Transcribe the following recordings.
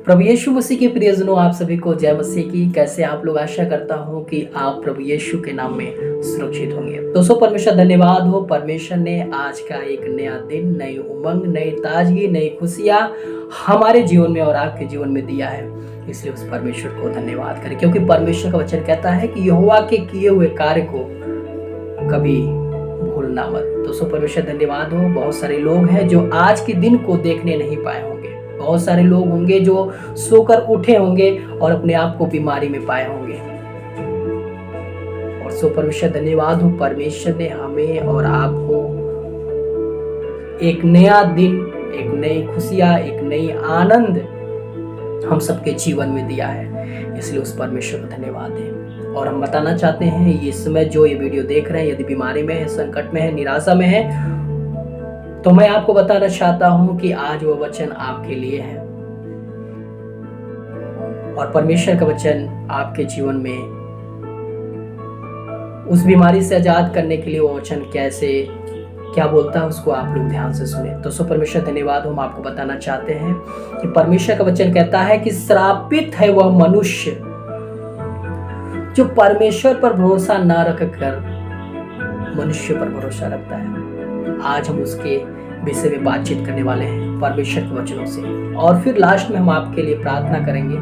प्रभु यीशु मसीह के प्रियजनों, आप सभी को जय मसीह की। कैसे आप लोग? आशा करता हूं कि आप प्रभु यीशु के नाम में सुरक्षित होंगे। दोस्तों, परमेश्वर धन्यवाद हो। परमेश्वर ने आज का एक नया दिन, नई उमंग, नई ताजगी, नई खुशियां हमारे जीवन में और आपके जीवन में दिया है। इसलिए उस परमेश्वर को धन्यवाद करें, क्योंकि परमेश्वर का वचन कहता है कि यहोवा के किए हुए कार्य को कभी भूलना मत। दोस्तों, परमेश्वर धन्यवाद हो। बहुत सारे लोग हैं जो आज के दिन को देखने नहीं पाए होंगे। बहुत सारे लोग होंगे जो सोकर उठे होंगे और अपने आप को बीमारी में पाए होंगे। और सो परमेश्वर धन्यवाद हो, परमेश्वर ने हमें और आपको एक नया दिन, एक नई खुशियां, एक नई आनंद हम सबके जीवन में दिया है। इसलिए उस परमेश्वर को धन्यवाद दें। और हम बताना चाहते हैं, इस समय जो ये वीडियो देख रहे हैं, यदि बीमारी में है, संकट में है, निराशा में है, तो मैं आपको बताना चाहता हूं कि आज वो वचन आपके लिए है। और परमेश्वर का वचन आपके जीवन में उस बीमारी से आजाद करने के लिए वो वचन कैसे क्या बोलता है, उसको आप लोग ध्यान से सुने। दोस्तों, परमेश्वर धन्यवाद। हम आपको बताना चाहते हैं कि परमेश्वर का वचन कहता है कि श्रापित है वह मनुष्य जो परमेश्वर पर भरोसा ना रखकर मनुष्य पर भरोसा रखता है। आज हम उसके विषय में बातचीत करने वाले हैं परमेश्वर के वचनों से। और फिर लास्ट में हम आपके लिए प्रार्थना करेंगे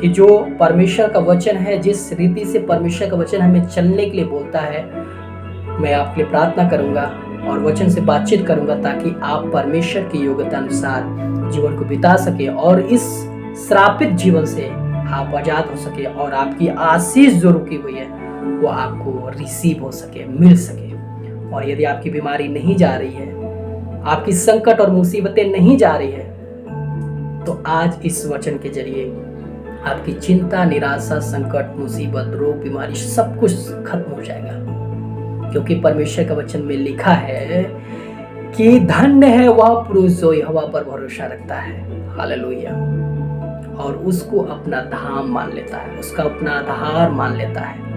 कि जो परमेश्वर का वचन है, जिस रीति से परमेश्वर का वचन हमें चलने के लिए बोलता है, मैं आपके लिए प्रार्थना करूंगा और वचन से बातचीत करूंगा, ताकि आप परमेश्वर की योग्यता अनुसार जीवन को बिता सके और इस श्रापित जीवन से आप आजाद हो सके और आपकी आशीष जो रुकी हुई है वो आपको रिसीव हो सके, मिल सके। और यदि आपकी बीमारी नहीं जा रही है, आपकी संकट और मुसीबतें नहीं जा रही है, तो आज इस वचन के जरिए आपकी चिंता, निराशा, संकट, मुसीबत, रोग, बीमारी सब कुछ खत्म हो जाएगा। क्योंकि परमेश्वर का वचन में लिखा है कि धन्य है वह पुरुष जो यहोवा पर भरोसा रखता है। हालेलुया। और उसको अपना धाम मान लेता है, उसका अपना आधार मान लेता है।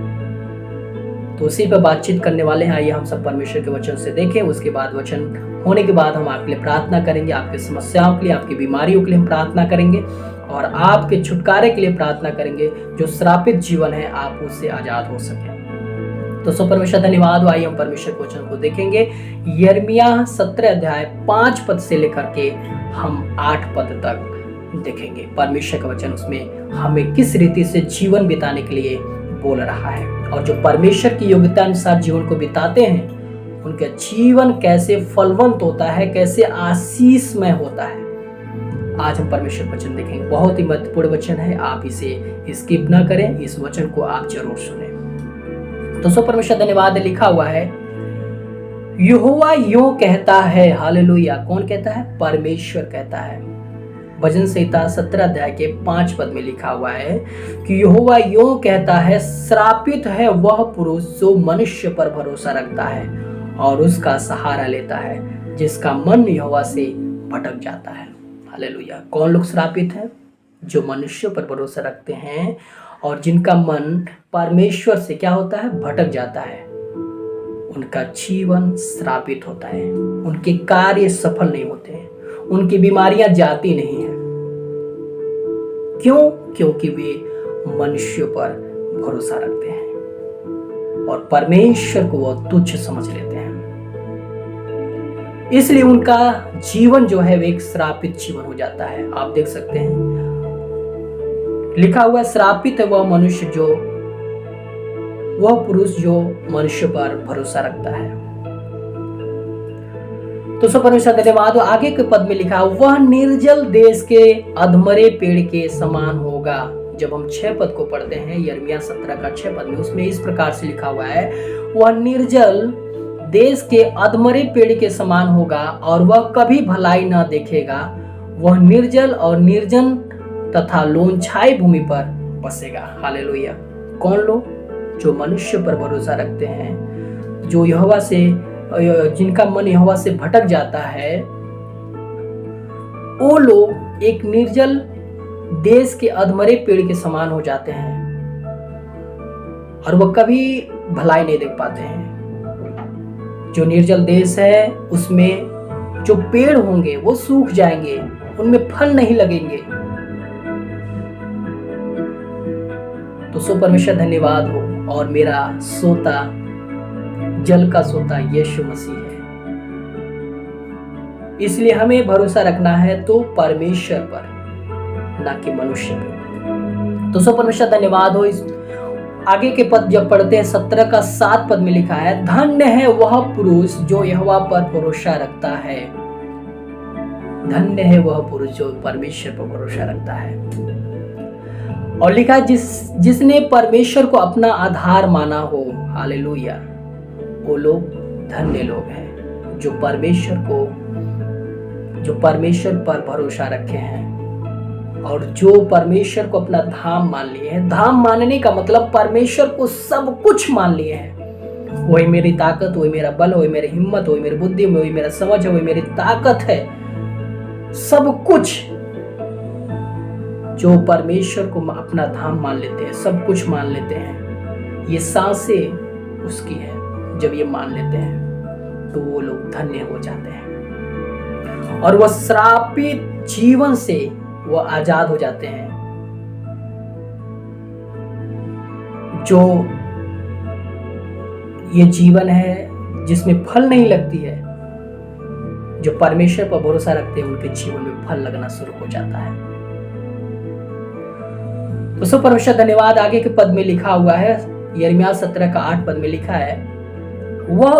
तो उसी पर बातचीत करने वाले हैं। आइए हम सब परमेश्वर के वचन से देखें। उसके बाद वचन होने के बाद हम आपके लिए प्रार्थना करेंगे, आपकी समस्याओं के लिए, आपकी बीमारियों के लिए हम प्रार्थना करेंगे और आपके छुटकारे के लिए प्रार्थना करेंगे। जो श्रापित जीवन है, आप उससे आजाद हो सके। तो सो परमेश्वर धन्यवाद। आइए हम परमेश्वर के वचन को देखेंगे। यिर्मयाह 17 अध्याय 5 पद से लेकर के हम 8 पद तक देखेंगे। परमेश्वर का वचन उसमें हमें किस रीति से जीवन बिताने के लिए बोल रहा है, और जो परमेश्वर की योग्यता अनुसार जीवन को बिताते हैं उनका जीवन कैसे फलवंत होता है, कैसे आशीषमय होता है। आज हम परमेश्वर वचन देखेंगे। बहुत ही महत्वपूर्ण वचन है, आप इसे स्किप ना करें, इस वचन को आप जरूर सुने। तो सो परमेश्वर धन्यवाद। लिखा हुआ है, यहोवा यूं कहता है। हालेलुया। कौन कहता है? परमेश्वर कहता है। भजन संहिता 17 अध्याय के 5 पद में लिखा हुआ है कि यहोवा यूं कहता है, श्रापित है वह पुरुष जो मनुष्य पर भरोसा रखता है और उसका सहारा लेता है, जिसका मन यहोवा से भटक जाता है। हालेलुया। कौन लोग श्रापित हैं? जो मनुष्य पर भरोसा रखते हैं और जिनका मन परमेश्वर से क्या होता है? भटक जाता है। उनका जीवन श्रापित होता है, उनके कार्य सफल नहीं होते हैं, उनकी बीमारियां जाती नहीं है। क्यों? क्योंकि वे मनुष्य पर भरोसा रखते हैं और परमेश्वर को वो तुच्छ समझ लेते हैं। इसलिए उनका जीवन जो है वो एक श्रापित जीवन हो जाता है। आप देख सकते हैं, लिखा हुआ है, श्रापित है वह मनुष्य जो, वह पुरुष जो मनुष्य पर भरोसा रखता है। तो सो परमेश्वर धन्यवाद। आगे के पद में लिखा, वह निर्जल देश के अधमरे पेड़ के समान होगा। जब हम 6 पद को पढ़ते हैं, यिर्मयाह 17 का 6 पद में, उसमें इस प्रकार से लिखा हुआ है, वह निर्जल देश के अधमरे पेड़ के समान होगा और वह कभी भलाई न देखेगा। वह निर्जल और निर्जन तथा लोनछाई भूमि पर बसेगा। हालेलुया। कौन लोग? जो मनुष्य पर भरोसा रखते हैं, जो यहोवा से, जिनका मन यहोवा से भटक जाता है, वो लोग एक निर्जल देश के अधमरे पेड़ के समान हो जाते हैं और वह कभी भलाई नहीं देख पाते हैं। जो निर्जल देश है उसमें जो पेड़ होंगे वो सूख जाएंगे, उनमें फल नहीं लगेंगे। तो सो परमेश्वर धन्यवाद हो। और मेरा सोता, जल का सोता यीशु मसीह है, इसलिए हमें भरोसा रखना है तो परमेश्वर पर, ना कि मनुष्य पर। तो सो परमेश्वर धन्यवाद हो। इस आगे के पद जब पढ़ते हैं 17 का 7 पद में लिखा है, धन्य है वह पुरुष जो यहोवा पर भरोसा रखता है। धन्य है वह पुरुष जो परमेश्वर पर भरोसा रखता है। और लिखा जिसने परमेश्वर को अपना आधार माना हो। हालेलुया। वो लोग धन्य लोग हैं जो परमेश्वर पर भरोसा रखे हैं और जो परमेश्वर को अपना धाम मान लिए हैं। धाम मानने का मतलब परमेश्वर को सब कुछ मान लिए हैं। वही मेरी ताकत, वही मेरा बल, वही मेरी हिम्मत, वही मेरी बुद्धि, वही मेरा समझ है, वही मेरी ताकत है। सब कुछ जो परमेश्वर को अपना धाम मान लेते हैं, सब कुछ मान लेते हैं, ये सांसें उसकी है। जब ये मान लेते हैं तो वो लोग धन्य हो जाते हैं और वह श्रापित जीवन से वो आजाद हो जाते हैं। जो ये जीवन है जिसमें फल नहीं लगती है, जो परमेश्वर पर भरोसा रखते हैं उनके जीवन में फल लगना शुरू हो जाता है। तो सो परमेश्वर धन्यवाद। आगे के पद में लिखा हुआ है, यिर्मयाह 17 का 8 पद में लिखा है, वह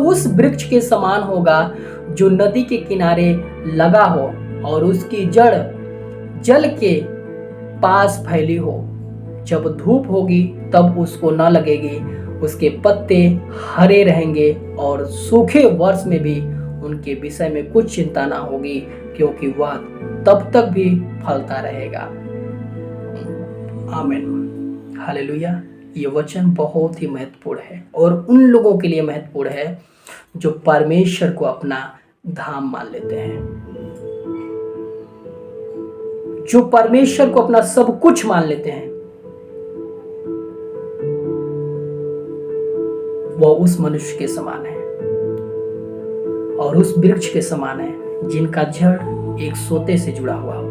उस वृक्ष के समान होगा जो नदी के किनारे लगा हो और उसकी जड़ जल के पास फैली हो। जब धूप होगी तब उसको न लगेगी, उसके पत्ते हरे रहेंगे और सूखे वर्ष में भी उनके विषय में कुछ चिंता ना होगी, क्योंकि वह तब तक भी फलता रहेगा। आमीन। हालेलुया। ये वचन बहुत ही महत्वपूर्ण है और उन लोगों के लिए महत्वपूर्ण है जो परमेश्वर को अपना धाम मान लेते हैं, जो परमेश्वर को अपना सब कुछ मान लेते हैं। वह उस मनुष्य के समान है और उस वृक्ष के समान है जिनका जड़ एक सोते से जुड़ा हुआ हो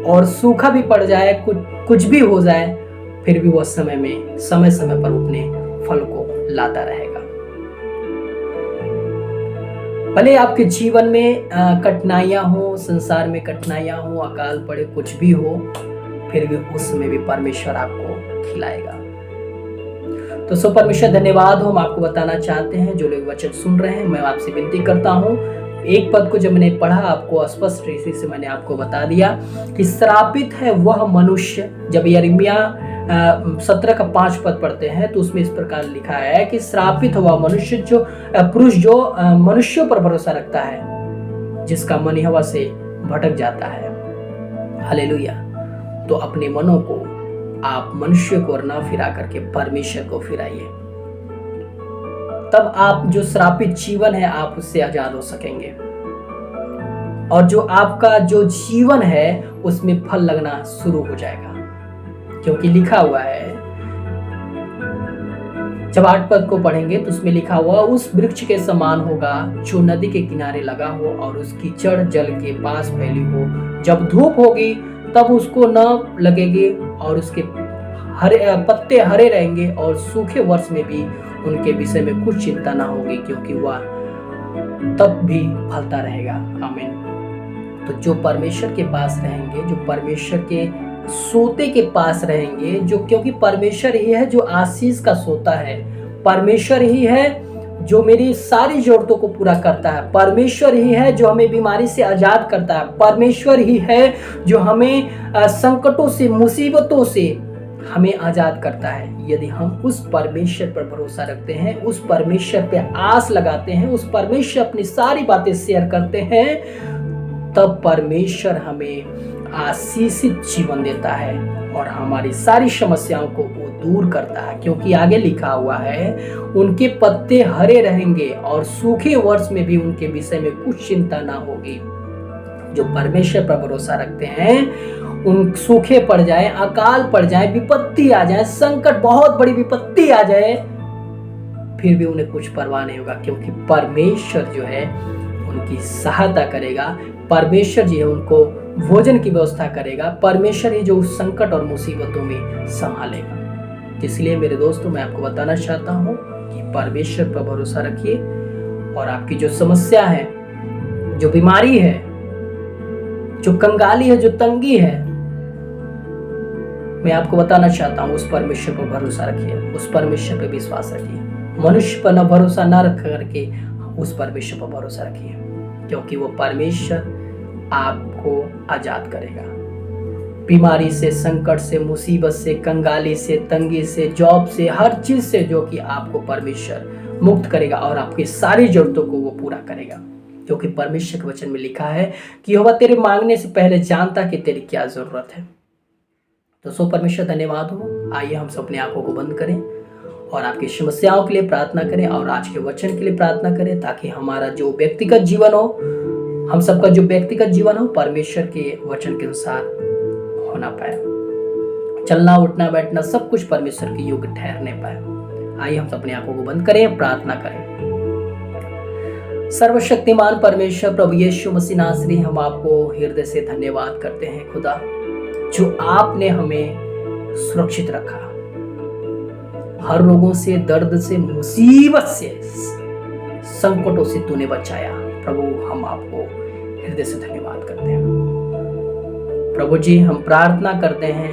और सूखा भी पड़ जाए, कुछ भी हो जाए, फिर भी वह समय समय पर अपने फल को लाता रहेगा। भले आपके जीवन में कठिनाइयां हो, संसार में कठिनाइयां हो, अकाल पड़े, कुछ भी हो, फिर भी उसमें भी परमेश्वर आपको खिलाएगा। तो सो परमेश्वर धन्यवाद हो। हम आपको बताना चाहते हैं, जो लोग वचन सुन रहे हैं, मैं आपसे विनती करता हूँ, एक पद को जब मैंने पढ़ा आपको स्पष्ट रीति से मैंने आपको बता दिया कि श्रापित है वह मनुष्य। जब यिर्मयाह 17 का 5 पद पढ़ते हैं तो उसमें इस प्रकार लिखा है कि श्रापित हुआ मनुष्य, जो पुरुष जो मनुष्यों पर भरोसा रखता है, जिसका मन हवा से भटक जाता है। हालेलुया। तो अपने मनों को आप मनुष्य को ना फिरा करके परमेश्वर को फिराइए, तब आप जो श्रापित जीवन है आप उससे आजाद हो सकेंगे और जो आपका जो जीवन है उसमें फल लगना शुरू हो जाएगा। क्योंकि लिखा हुआ है, जब 8 पद को पढ़ेंगे तो उसमें लिखा हुआ, उस वृक्ष के समान होगा जो नदी के किनारे लगा हो और उसकी जड़ जल के पास फैली हो। जब धूप होगी तब उसको न लगेगी और उसके पत्ते हरे रहेंगे और सूखे वर्ष में भी उनके विषय में कुछ चिंता ना होगी, क्योंकि वह तब भी फलता रहेगा। आमीन। तो जो परमेश्वर के पास रहेंगे, जो परमेश्वर के सोते के पास रहेंगे, जो क्योंकि परमेश्वर ही है जो आशीष का सोता है, परमेश्वर ही है जो मेरी सारी जरूरतों को पूरा करता है, परमेश्वर ही है जो हमें बीमारी से आजाद करता है, परमेश्वर ही है जो हमें संकटों से, मुसीबतों से हमें आजाद करता है। यदि हम उस परमेश्वर पर भरोसा रखते हैं, उस परमेश्वर पे आस लगाते हैं, उस परमेश्वर अपनी सारी बातें शेयर करते हैं, तब परमेश्वर हमें आशीषित जीवन देता है और हमारी सारी समस्याओं को वो दूर करता है। क्योंकि आगे लिखा हुआ है, उनके पत्ते हरे रहेंगे और सूखे वर्ष में भी उनके विषय में कुछ चिंता ना होगी। जो परमेश्वर पर भरोसा रखते हैं, उन सूखे पड़ जाए, अकाल पड़ जाए, विपत्ति आ जाए, संकट, बहुत बड़ी विपत्ति आ जाए, फिर भी उन्हें कुछ परवाह नहीं होगा, क्योंकि परमेश्वर जो है उनकी सहायता करेगा। परमेश्वर जी है उनको भोजन की व्यवस्था करेगा, परमेश्वर ही जो उस संकट और मुसीबतों में संभालेगा। इसलिए मेरे दोस्तों, मैं आपको बताना चाहता हूँ कि परमेश्वर पर भरोसा रखिए और आपकी जो समस्या है, जो बीमारी है, जो कंगाली है, जो तंगी है, मैं आपको बताना चाहता हूँ उस परमेश्वर पर भरोसा रखिए, उस परमेश्वर पर विश्वास रखिए। मनुष्य पर न भरोसा न रख करके उस परमेश्वर पर भरोसा रखिए, क्योंकि वो परमेश्वर आपको आजाद करेगा बीमारी से, संकट से, मुसीबत से, कंगाली से, तंगी से, जॉब से, हर चीज से जो कि आपको परमेश्वर मुक्त करेगा और आपकी सारी जरूरतों को वो पूरा करेगा। क्योंकि परमेश्वर के वचन में लिखा है कि यहोवा तेरे मांगने से पहले जानता कि तेरी क्या जरूरत है। तो सो परमेश्वर धन्यवाद हो। आइए हम सब अपनी आंखों को बंद करें और आपकी समस्याओं के लिए प्रार्थना करें और आज के वचन के लिए प्रार्थना करें, ताकि हमारा जो व्यक्तिगत जीवन हो, हम सबका जो व्यक्तिगत जीवन हो, परमेश्वर के वचन के अनुसार होना पाए। चलना, उठना, बैठना सब कुछ परमेश्वर के योग्य ठहरने पाए। आइए हम अपनी आंखों को बंद करें, प्रार्थना करें। सर्वशक्तिमान परमेश्वर प्रभु यीशु मसीह नासरी, हम आपको हृदय से धन्यवाद करते हैं खुदा, जो आपने हमें सुरक्षित रखा, हर रोगों से, दर्द से, मुसीबत से, संकटों से तूने बचाया। प्रभु हम आपको हृदय से धन्यवाद करते हैं। प्रभु जी, हम प्रार्थना करते हैं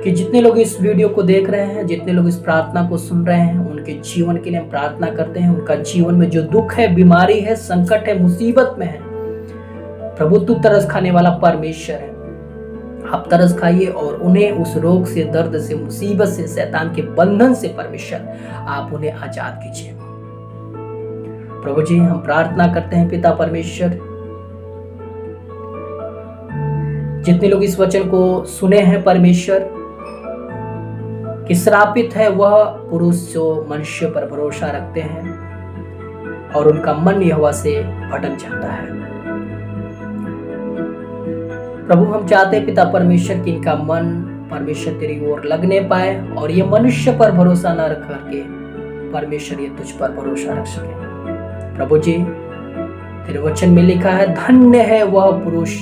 कि जितने लोग इस वीडियो को देख रहे हैं, जितने लोग इस प्रार्थना को सुन रहे हैं, उनके जीवन के लिए हम प्रार्थना करते हैं। उनका जीवन में जो दुख है, बीमारी है, संकट है, मुसीबत में है, प्रभु तू तरस खाने वाला परमेश्वर है। आप तरस खाइए और उन्हें उस रोग से, दर्द से, मुसीबत से, शैतान के बंधन से परमेश्वर आप उन्हें आजाद कीजिए। प्रभु जी, हम प्रार्थना करते हैं पिता परमेश्वर, जितने लोग इस वचन को सुने हैं परमेश्वर, कि श्रापित है वह पुरुष जो मनुष्य पर भरोसा रखते हैं और उनका मन यहोवा से भटक जाता है। प्रभु हम चाहते हैं पिता परमेश्वर कि इनका मन परमेश्वर तेरी ओर लगने पाए और ये मनुष्य पर भरोसा न रख करके परमेश्वर ये तुझ पर भरोसा रख सके। प्रभु जी, तेरे वचन में लिखा है, धन्य है वह पुरुष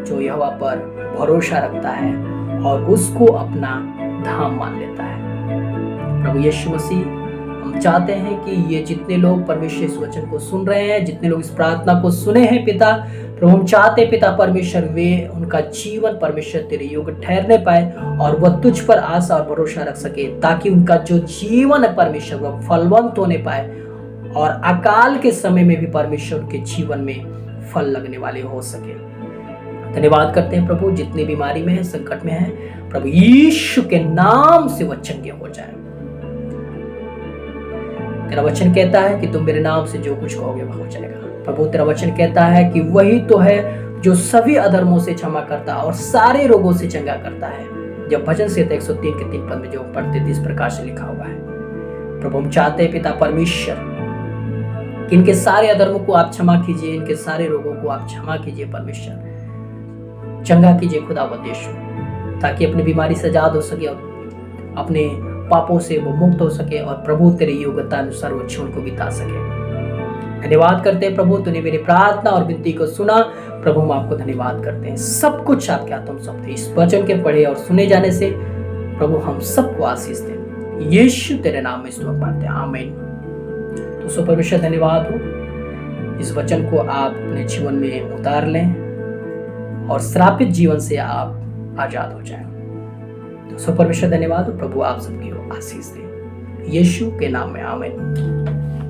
जो यहोवा पर भरोसा रखता है और उसको अपना धाम मान लेता है। प्रभु यीशु मसीह, हम चाहते हैं कि ये जितने लोग परमेश्वर इस वचन को सुन रहे हैं, जितने लोग इस प्रार्थना को सुने हैं पिता, प्रभु हम चाहते हैं पिता परमेश्वर, वे उनका जीवन परमेश्वर तेरे योग्य ठहरने पाए और वह तुझ पर आशा और भरोसा रख सके, ताकि उनका जो जीवन है परमेश्वर वह फलवंत होने पाए और अकाल के समय में भी परमेश्वर के जीवन में फल लगने वाले हो सके। धन्यवाद करते हैं प्रभु, जितनी बीमारी में है, संकट में है, प्रभु यीशु के नाम से वह चंगे हो जाए। तेरा वचन कहता है कि तुम मेरे नाम से जो कुछ कहोगे वह हो जाएगा। प्रभु तेरा वचन कहता है कि वही तो है जो सभी अधर्मों से क्षमा करता और सारे रोगों से चंगा करता है। जब भजन संहिता 103 के 3 पद में जो पढ़ते थे, इस प्रकार से लिखा हुआ है। प्रभु हम चाहते हैं पिता परमेश्वर, इनके सारे अधर्मों को आप क्षमा कीजिए, इनके सारे रोगों को आप क्षमा कीजिए परमेश्वर, चंगा कीजिए खुदा व देश, ताकि अपनी बीमारी से आजाद हो सके और अपने पापों से वो मुक्त हो सके और प्रभु तेरी योग्यता अनुसार वो जीवन को बिता सके। धन्यवाद करते हैं प्रभु, तूने मेरी प्रार्थना और विनती को सुना। प्रभु हम आपको धन्यवाद करते हैं, सब कुछ आपके हाथों में सब थे। इस वचन के पढ़े और सुने जाने से प्रभु हम सबको आशीष दें, यीशु तेरे नाम में स्तुति मानते हैं, आमीन। तो सो परमेश्वर धन्यवाद हो, इस वचन को आप अपने जीवन में उतार लें और श्रापित जीवन से आप आजाद हो जाएं। तो सो परमेश्वर धन्यवाद हो, प्रभु आप सबकी आशीष दे, यीशु के नाम में, आमीन।